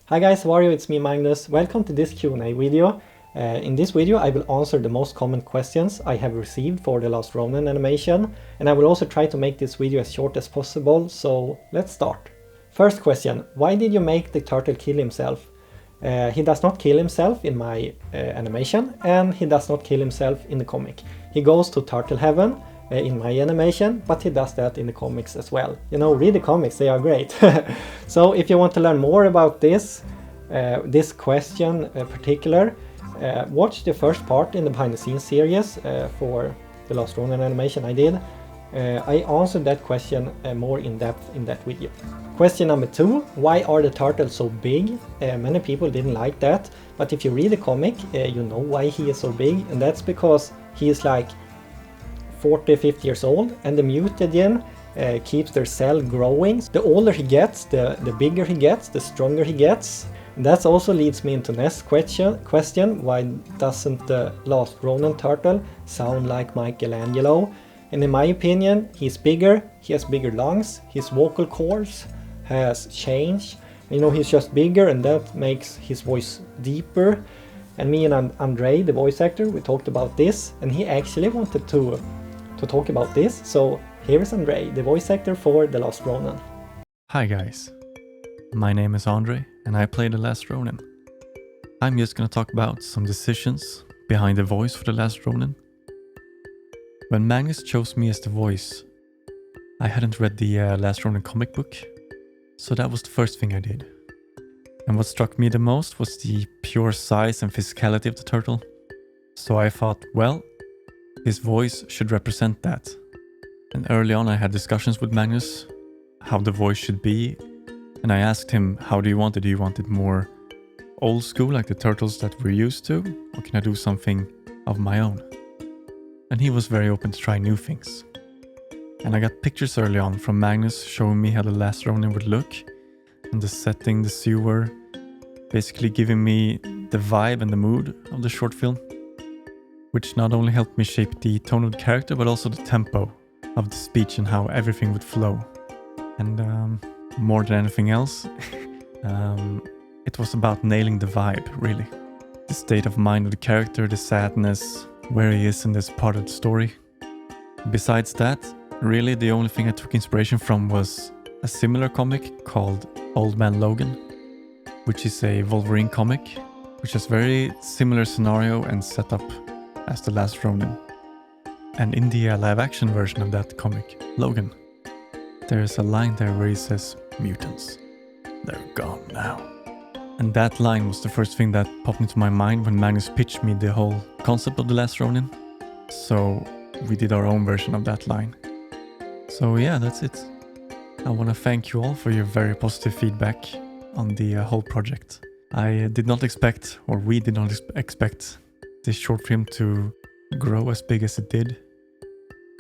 Hi guys, how are you? It's me Magnus. Welcome to this Q&A video. In this video I will answer the most common questions I have received for the Lost Ronin animation, and I will also try to make this video as short as possible, so let's start. First question, why did you make the turtle kill himself? He does not kill himself in my animation, and he does not kill himself in the comic. He goes to turtle heaven in my animation, but he does that in the comics as well. You know, read the comics, they are great. So if you want to learn more about this question in particular, watch the first part in the behind the scenes series for the Lost Ronin animation I did. I answered that question more in depth in that video. Question number 2, why are the turtles so big? Many people didn't like that, but if you read the comic, you know why he is so big, and that's because he is like 40-50 years old, and the mutagen keeps their cell growing. The older he gets, the bigger he gets, the stronger he gets. And that also leads me into next question, why doesn't the Lost Ronin turtle sound like Michelangelo? And in my opinion, he's bigger, he has bigger lungs, his vocal cords has changed. You know, he's just bigger, and that makes his voice deeper. And me and Andrej, the voice actor, we talked about this, and he actually wanted to talk about this. So here is Andrej, the voice actor for the Lost Ronin. Hi guys, my name is Andrej and I play the Lost Ronin. I'm just gonna talk about some decisions behind the voice for the Lost Ronin. When Magnus chose me as the voice, I hadn't read the Lost Ronin comic book, so that was the first thing I did. And what struck me the most was the pure size and physicality of the turtle. So I thought, well, his voice should represent that. And early on I had discussions with Magnus, how the voice should be, and I asked him, how do you want it? Do you want it more old school like the turtles that we're used to, or can I do something of my own? And he was very open to try new things. And I got pictures early on from Magnus showing me how the Lost Ronin would look, and the setting, the sewer, basically giving me the vibe and the mood of the short film, which not only helped me shape the tone of the character, but also the tempo of the speech and how everything would flow. And more than anything else, it was about nailing the vibe, really. The state of mind of the character, the sadness, where he is in this part of the story. Besides that, really the only thing I took inspiration from was a similar comic called Old Man Logan, which is a Wolverine comic, which has very similar scenario and setup as the Lost Ronin. And in the live action version of that comic, Logan, there's a line there where he says, "Mutants, they're gone now." And that line was the first thing that popped into my mind when Magnus pitched me the whole concept of the Lost Ronin. So we did our own version of that line. So yeah, that's it. I want to thank you all for your very positive feedback on the whole project. I did not expect, or we did not expect, this short film to grow as big as it did.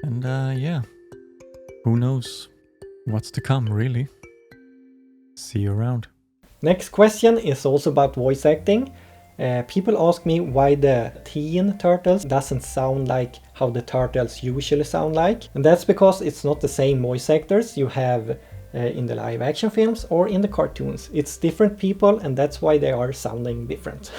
And yeah, who knows what's to come, really. See you around. Next question is also about voice acting. People ask me why the teen turtles doesn't sound like how the turtles usually sound like. And that's because it's not the same voice actors you have in the live action films or in the cartoons. It's different people, and that's why they are sounding different.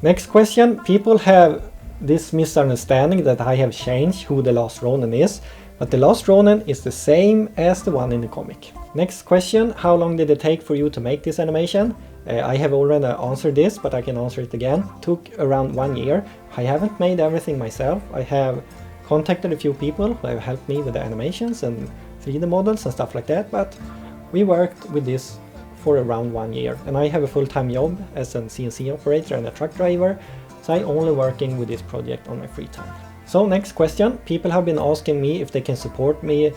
Next question. People have this misunderstanding that I have changed who the Lost Ronin is, but the Lost Ronin is the same as the one in the comic. Next question. How long did it take for you to make this animation? I have already answered this, but I can answer it again. Took around 1 year. I haven't made everything myself. I have contacted a few people who have helped me with the animations and 3D models and stuff like that, but we worked with this for around 1 year. And I have a full-time job as a CNC operator and a truck driver, so I'm only working with this project on my free time. So next question. People have been asking me if they can support me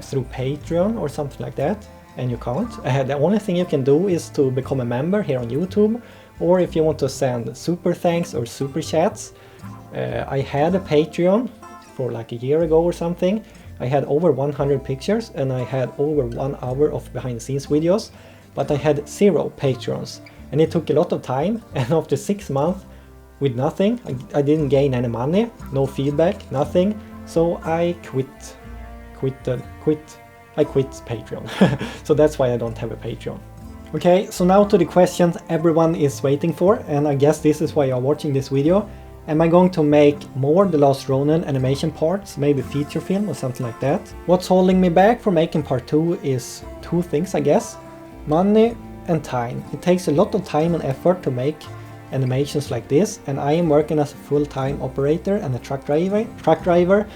through Patreon or something like that, and you can't. The only thing you can do is to become a member here on YouTube, or if you want to send super thanks or super chats. I had a Patreon for like a year ago or something. I had over 100 pictures and I had over 1 hour of behind the scenes videos, but I had 0 Patreons, and it took a lot of time, and after 6 months with nothing, I didn't gain any money, no feedback, nothing, so I quit Patreon. So that's why I don't have a Patreon. Okay, so now to the questions everyone is waiting for, and I guess this is why you're watching this video. Am I going to make more The Lost Ronin animation parts, maybe feature film or something like that? What's holding me back for making part 2 is two things, I guess. Money and time. It takes a lot of time and effort to make animations like this, and I am working as a full-time operator and a truck driver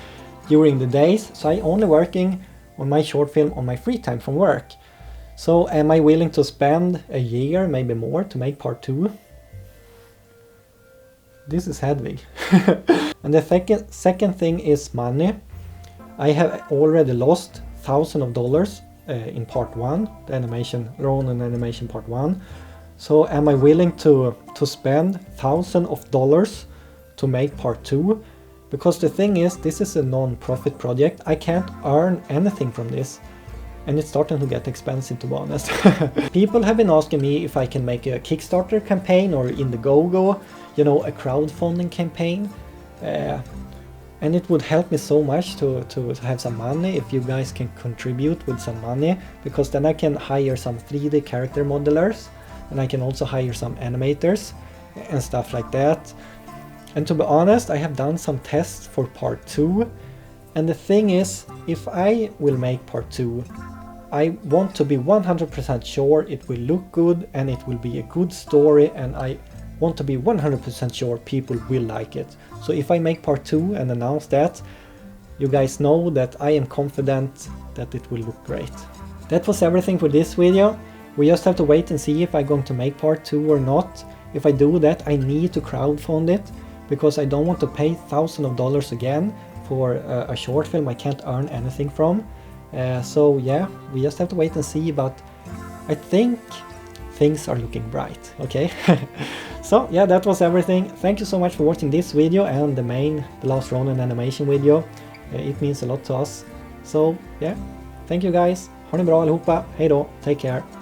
during the days, so I'm only working on my short film on my free time from work. So am I willing to spend a year, maybe more, to make part 2? This is Hedvig. And the second thing is money. I have already lost thousands of dollars in part 1, the animation, Ronin animation part 1. So am I willing to spend thousands of dollars to make part 2? Because the thing is, this is a non-profit project. I can't earn anything from this. And it's starting to get expensive, to be honest. People have been asking me if I can make a Kickstarter campaign or Indiegogo, you know, a crowdfunding campaign. And it would help me so much to have some money if you guys can contribute with some money, because then I can hire some 3D character modelers, and I can also hire some animators and stuff like that. And to be honest, I have done some tests for part 2, and the thing is, if I will make part 2, I want to be 100% sure it will look good and it will be a good story, and I want to be 100% sure people will like it. So if I make part 2 and announce that, you guys know that I am confident that it will look great. That was everything for this video. We just have to wait and see if I'm going to make part 2 or not. If I do that, I need to crowdfund it, because I don't want to pay thousands of dollars again for a short film I can't earn anything from. So yeah, we just have to wait and see, but I think things are looking bright, okay? So yeah, that was everything. Thank you so much for watching this video and the Lost Ronin animation video. It means a lot to us. So yeah, thank you guys. Ha det bra allihopa. Hej då, take care.